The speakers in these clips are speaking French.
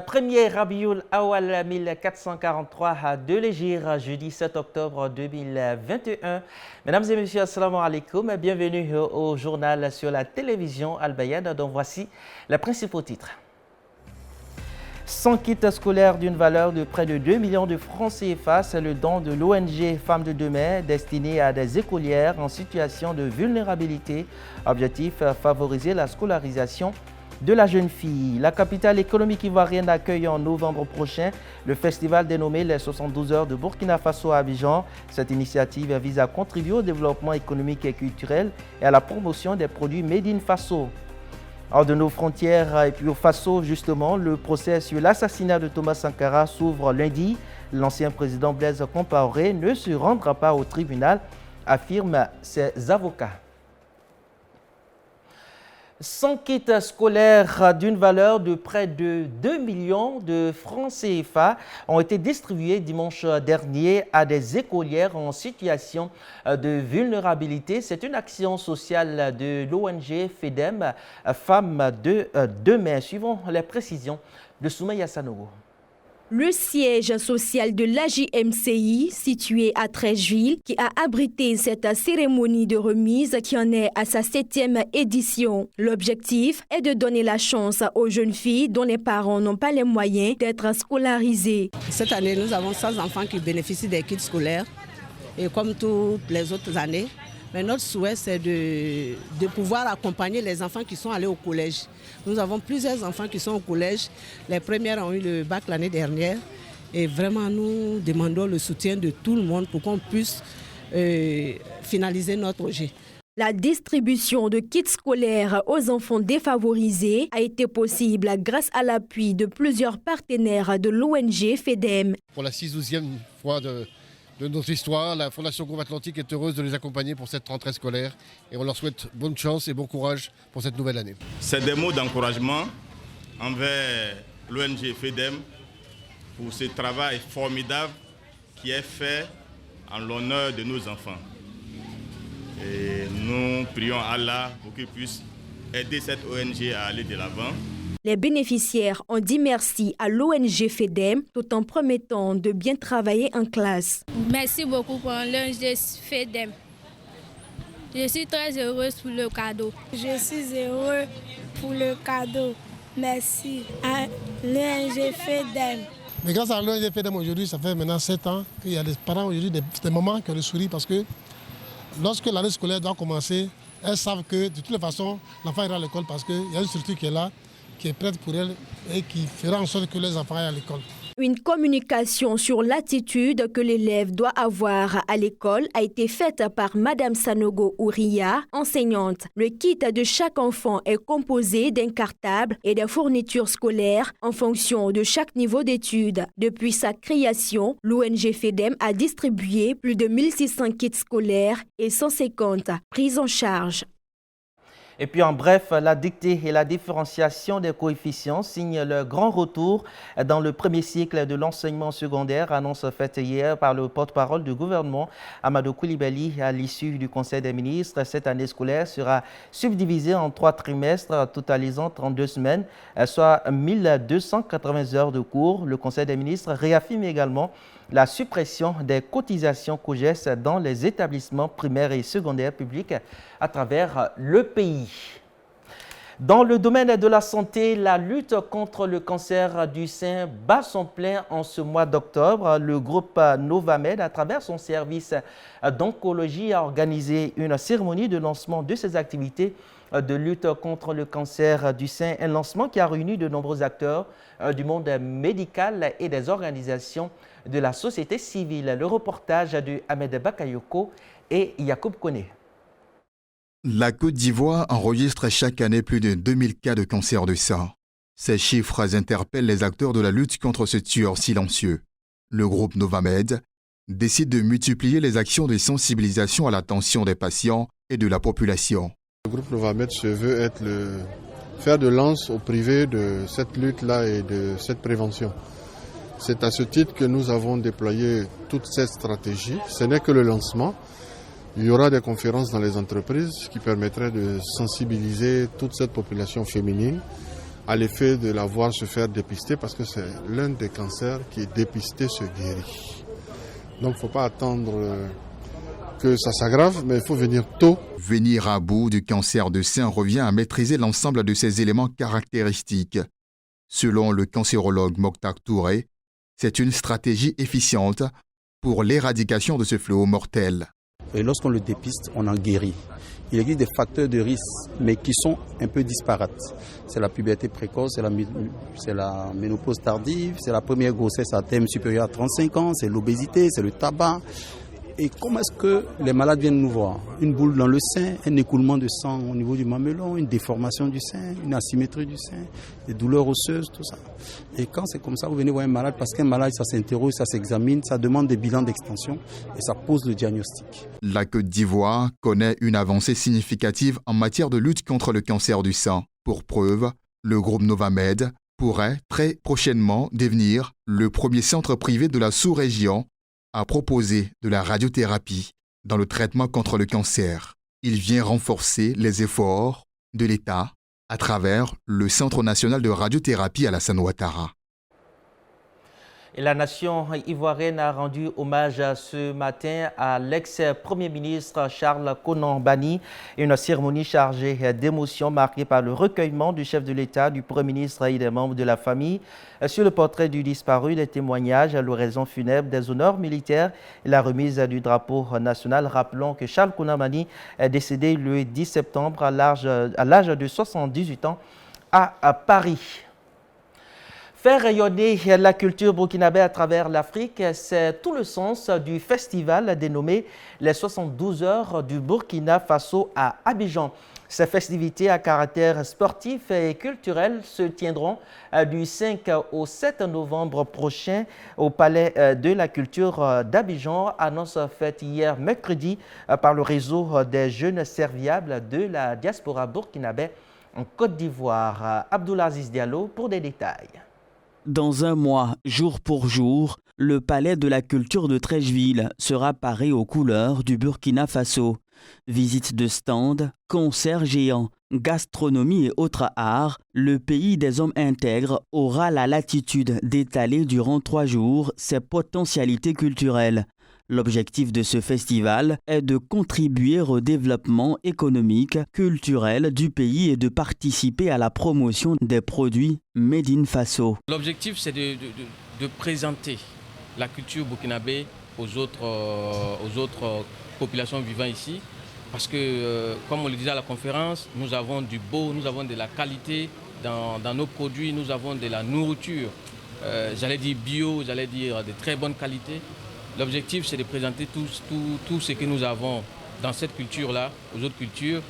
Premier Rabiul Awal 1443 de l'Hégire, jeudi 7 octobre 2021. Mesdames et messieurs, assalamu alaikum. Bienvenue au journal sur la télévision Al-Bayad, dont voici les principaux titres. 100 kits scolaires d'une valeur de près de 2 millions de francs CFA, c'est le don de l'ONG Femmes de Demain destiné à des écolières en situation de vulnérabilité. Objectif, favoriser la scolarisation de la jeune fille. La capitale économique ivoirienne accueille en novembre prochain le festival dénommé les 72 heures de Burkina Faso à Abidjan. Cette initiative vise à contribuer au développement économique et culturel et à la promotion des produits Made in Faso. Hors de nos frontières et puis au Faso, justement, le procès sur l'assassinat de Thomas Sankara s'ouvre lundi. L'ancien président Blaise Compaoré ne se rendra pas au tribunal, affirment ses avocats. 100 kits scolaires d'une valeur de près de 2 millions de francs CFA ont été distribués dimanche dernier à des écolières en situation de vulnérabilité. C'est une action sociale de l'ONG FEDEM, Femmes de Demain. Suivons les précisions de Soumaïa Sanogo. Le siège social de l'AJMCI, situé à Treichville, qui a abrité cette cérémonie de remise qui en est à sa 7e édition. L'objectif est de donner la chance aux jeunes filles dont les parents n'ont pas les moyens d'être scolarisées. Cette année, nous avons 100 enfants qui bénéficient des kits scolaires, et comme toutes les autres années. Mais notre souhait, c'est de pouvoir accompagner les enfants qui sont allés au collège. Nous avons plusieurs enfants qui sont au collège. Les premières ont eu le bac l'année dernière. Et vraiment, nous demandons le soutien de tout le monde pour qu'on puisse finaliser notre projet. La distribution de kits scolaires aux enfants défavorisés a été possible grâce à l'appui de plusieurs partenaires de l'ONG FEDEM. Pour la 6e fois de notre histoire, la Fondation Groupe Atlantique est heureuse de les accompagner pour cette rentrée scolaire et on leur souhaite bonne chance et bon courage pour cette nouvelle année. C'est des mots d'encouragement envers l'ONG FEDEM pour ce travail formidable qui est fait en l'honneur de nos enfants. Et nous prions Allah pour qu'il puisse aider cette ONG à aller de l'avant. Les bénéficiaires ont dit merci à l'ONG FEDEM tout en promettant de bien travailler en classe. Merci beaucoup pour l'ONG FEDEM. Je suis très heureuse pour le cadeau. Je suis heureux pour le cadeau. Merci à l'ONG FEDEM. Mais grâce à l'ONG FEDEM aujourd'hui, ça fait maintenant 7 ans qu'il y a des parents aujourd'hui, des mamans qui ont le sourire parce que lorsque l'année scolaire doit commencer, elles savent que de toutes les façons, l'enfant ira à l'école parce qu'il y a une structure qui est là, qui est prête pour elle et qui fera en sorte que les enfants aillent à l'école. Une communication sur l'attitude que l'élève doit avoir à l'école a été faite par Madame Sanogo Ouria, enseignante. Le kit de chaque enfant est composé d'un cartable et des fournitures scolaires en fonction de chaque niveau d'études. Depuis sa création, l'ONG FEDEM a distribué plus de 1600 kits scolaires et 150 prises en charge. Et puis en bref, la dictée et la différenciation des coefficients signent le grand retour dans le premier cycle de l'enseignement secondaire, annonce faite hier par le porte-parole du gouvernement, Amadou Koulibaly, à l'issue du Conseil des ministres. Cette année scolaire sera subdivisée en 3 trimestres, totalisant 32 semaines, soit 1280 heures de cours. Le Conseil des ministres réaffirme également la suppression des cotisations COJES dans les établissements primaires et secondaires publics à travers le pays. Dans le domaine de la santé, la lutte contre le cancer du sein bat son plein en ce mois d'octobre. Le groupe Novamed, à travers son service d'oncologie, a organisé une cérémonie de lancement de ses activités de lutte contre le cancer du sein. Un lancement qui a réuni de nombreux acteurs du monde médical et des organisations de la société civile. Le reportage de Ahmed Bakayoko et Yacoub Kone. La Côte d'Ivoire enregistre chaque année plus de 2000 cas de cancer du sein. Ces chiffres interpellent les acteurs de la lutte contre ce tueur silencieux. Le groupe Novamed décide de multiplier les actions de sensibilisation à l'attention des patients et de la population. Le groupe Novamed se veut être le fer de lance au privé de cette lutte-là et de cette prévention. C'est à ce titre que nous avons déployé toute cette stratégie. Ce n'est que le lancement. Il y aura des conférences dans les entreprises qui permettraient de sensibiliser toute cette population féminine à l'effet de la voir se faire dépister parce que c'est l'un des cancers qui est dépisté se guérit. Donc il ne faut pas attendre que ça s'aggrave, mais il faut venir tôt. Venir à bout du cancer du sein revient à maîtriser l'ensemble de ces éléments caractéristiques. Selon le cancérologue Mokhtar Touré, c'est une stratégie efficiente pour l'éradication de ce fléau mortel. Et lorsqu'on le dépiste, on en guérit. Il existe des facteurs de risque, mais qui sont un peu disparates. C'est la puberté précoce, c'est la ménopause tardive, c'est la première grossesse à terme supérieur à 35 ans, c'est l'obésité, c'est le tabac. Et comment est-ce que les malades viennent nous voir? Une boule dans le sein, un écoulement de sang au niveau du mamelon, une déformation du sein, une asymétrie du sein, des douleurs osseuses, tout ça. Et quand c'est comme ça, vous venez voir un malade, parce qu'un malade, ça s'interroge, ça s'examine, ça demande des bilans d'extension et ça pose le diagnostic. La Côte d'Ivoire connaît une avancée significative en matière de lutte contre le cancer du sein. Pour preuve, le groupe Novamed pourrait très prochainement devenir le premier centre privé de la sous-région à proposer de la radiothérapie dans le traitement contre le cancer. Il vient renforcer les efforts de l'État à travers le Centre national de radiothérapie Alassane Ouattara. Et la nation ivoirienne a rendu hommage ce matin à l'ex-premier ministre Charles Konan Banny. Une cérémonie chargée d'émotions marquée par le recueillement du chef de l'État, du Premier ministre et des membres de la famille. Sur le portrait du disparu, des témoignages à l'oraison funèbre, des honneurs militaires et la remise du drapeau national. Rappelons que Charles Konan Banny est décédé le 10 septembre à l'âge de 78 ans à Paris. Faire rayonner la culture burkinabé à travers l'Afrique, c'est tout le sens du festival dénommé les 72 heures du Burkina Faso à Abidjan. Ces festivités à caractère sportif et culturel se tiendront du 5 au 7 novembre prochain au Palais de la Culture d'Abidjan, annonce faite hier mercredi par le réseau des jeunes serviables de la diaspora burkinabé en Côte d'Ivoire. Abdoulaziz Diallo pour des détails. Dans un mois, jour pour jour, le Palais de la Culture de Treichville sera paré aux couleurs du Burkina Faso. Visite de stands, concerts géants, gastronomie et autres arts, le pays des hommes intègres aura la latitude d'étaler durant 3 jours ses potentialités culturelles. L'objectif de ce festival est de contribuer au développement économique, culturel du pays et de participer à la promotion des produits Made in Faso. L'objectif, c'est de présenter la culture burkinabé aux autres populations vivant ici. Parce que, comme on le disait à la conférence, nous avons du beau, nous avons de la qualité dans nos produits, nous avons de la nourriture, j'allais dire bio, j'allais dire de très bonne qualité. L'objectif, c'est de présenter tout ce que nous avons dans cette culture-là, aux autres cultures,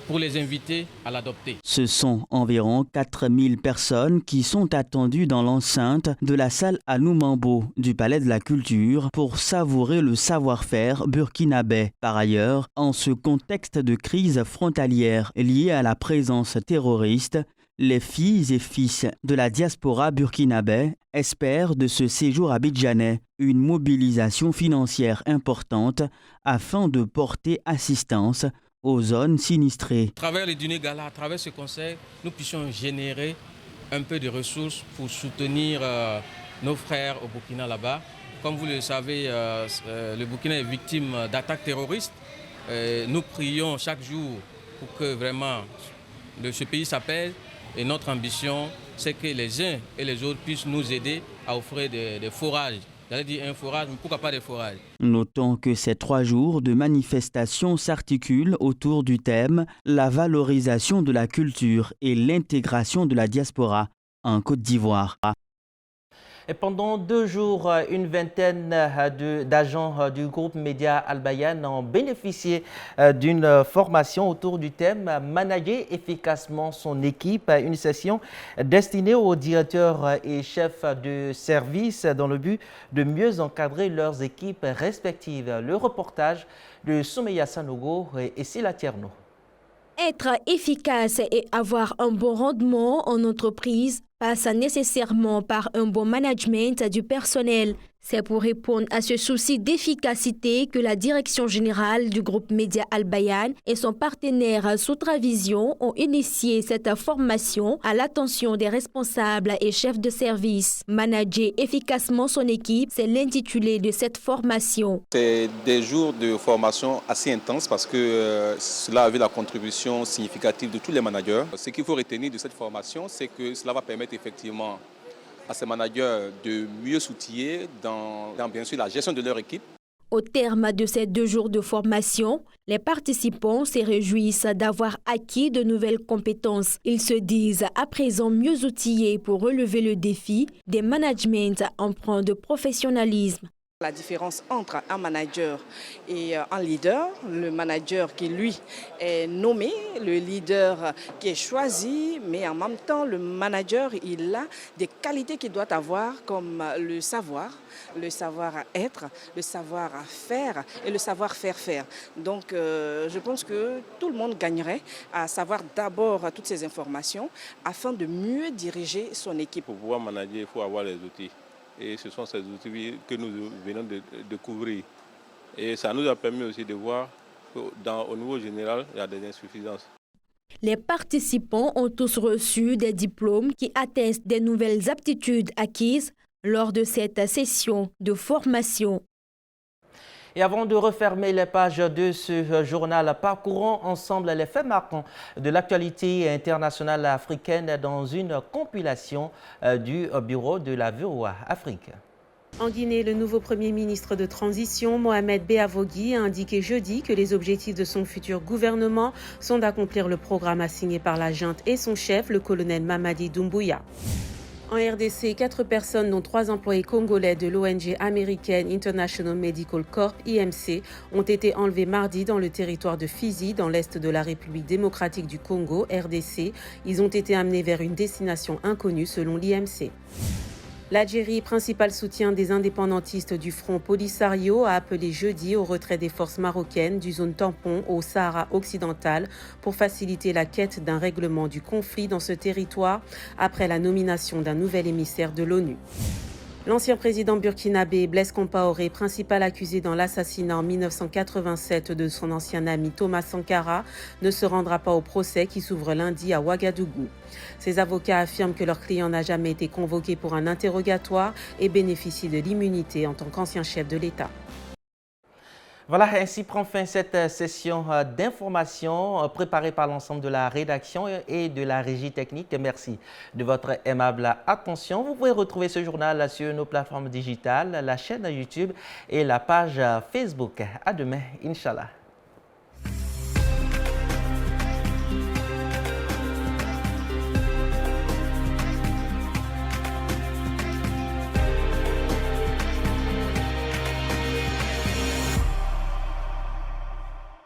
pour les inviter à l'adopter. Ce sont environ 4000 personnes qui sont attendues dans l'enceinte de la salle Anoumambo du Palais de la Culture pour savourer le savoir-faire burkinabé. Par ailleurs, en ce contexte de crise frontalière liée à la présence terroriste, les filles et fils de la diaspora burkinabé espèrent de ce séjour abidjanais une mobilisation financière importante afin de porter assistance aux zones sinistrées. À travers les dîners gala, à travers ce concert, nous puissions générer un peu de ressources pour soutenir nos frères au Burkina là-bas. Comme vous le savez, le Burkina est victime d'attaques terroristes. Nous prions chaque jour pour que vraiment ce pays s'apaise. Et notre ambition, c'est que les uns et les autres puissent nous aider à offrir des forages. J'allais dire un forage, mais pourquoi pas des forages? Notons que ces 3 jours de manifestations s'articulent autour du thème « La valorisation de la culture et l'intégration de la diaspora en Côte d'Ivoire ». Et pendant 2 jours, une vingtaine d'agents du groupe Média Al-Bayan ont bénéficié d'une formation autour du thème « Manager efficacement son équipe », une session destinée aux directeurs et chefs de service dans le but de mieux encadrer leurs équipes respectives. Le reportage de Soumeya Sanogo et Sila Tierno. Être efficace et avoir un bon rendement en entreprise passe nécessairement par un bon management du personnel. C'est pour répondre à ce souci d'efficacité que la direction générale du groupe Média Al Bayan et son partenaire Soutravision ont initié cette formation à l'attention des responsables et chefs de service. Manager efficacement son équipe, c'est l'intitulé de cette formation. C'est des jours de formation assez intenses parce que cela a vu la contribution significative de tous les managers. Ce qu'il faut retenir de cette formation, c'est que cela va permettre effectivement à ces managers de mieux s'outiller dans bien sûr la gestion de leur équipe. Au terme de ces 2 jours de formation, les participants se réjouissent d'avoir acquis de nouvelles compétences. Ils se disent à présent mieux outillés pour relever le défi des managements empreints de professionnalisme. La différence entre un manager et un leader, le manager qui lui est nommé, le leader qui est choisi, mais en même temps le manager il a des qualités qu'il doit avoir comme le savoir-être, le savoir-faire et le savoir-faire. Donc je pense que tout le monde gagnerait à savoir d'abord toutes ces informations afin de mieux diriger son équipe. Pour pouvoir manager, il faut avoir les outils. Et ce sont ces outils que nous venons de découvrir. Et ça nous a permis aussi de voir qu'au niveau général, il y a des insuffisances. Les participants ont tous reçu des diplômes qui attestent des nouvelles aptitudes acquises lors de cette session de formation. Et avant de refermer les pages de ce journal, parcourons ensemble les faits marquants de l'actualité internationale africaine dans une compilation du Bureau de la VOA Afrique. En Guinée, le nouveau Premier ministre de transition, Mohamed Beavogui, a indiqué jeudi que les objectifs de son futur gouvernement sont d'accomplir le programme assigné par la junte et son chef, le colonel Mamadi Doumbouya. En RDC, 4 personnes, dont 3 employés congolais de l'ONG américaine International Medical Corp, IMC, ont été enlevés mardi dans le territoire de Fizi, dans l'est de la République démocratique du Congo, RDC. Ils ont été amenés vers une destination inconnue selon l'IMC. L'Algérie, principal soutien des indépendantistes du Front Polisario, a appelé jeudi au retrait des forces marocaines du zone tampon au Sahara occidental pour faciliter la quête d'un règlement du conflit dans ce territoire après la nomination d'un nouvel émissaire de l'ONU. L'ancien président burkinabé Blaise Compaoré, principal accusé dans l'assassinat en 1987 de son ancien ami Thomas Sankara, ne se rendra pas au procès qui s'ouvre lundi à Ouagadougou. Ses avocats affirment que leur client n'a jamais été convoqué pour un interrogatoire et bénéficie de l'immunité en tant qu'ancien chef de l'État. Voilà, ainsi prend fin cette session d'information préparée par l'ensemble de la rédaction et de la régie technique. Merci de votre aimable attention. Vous pouvez retrouver ce journal sur nos plateformes digitales, la chaîne YouTube et la page Facebook. À demain, Inch'Allah.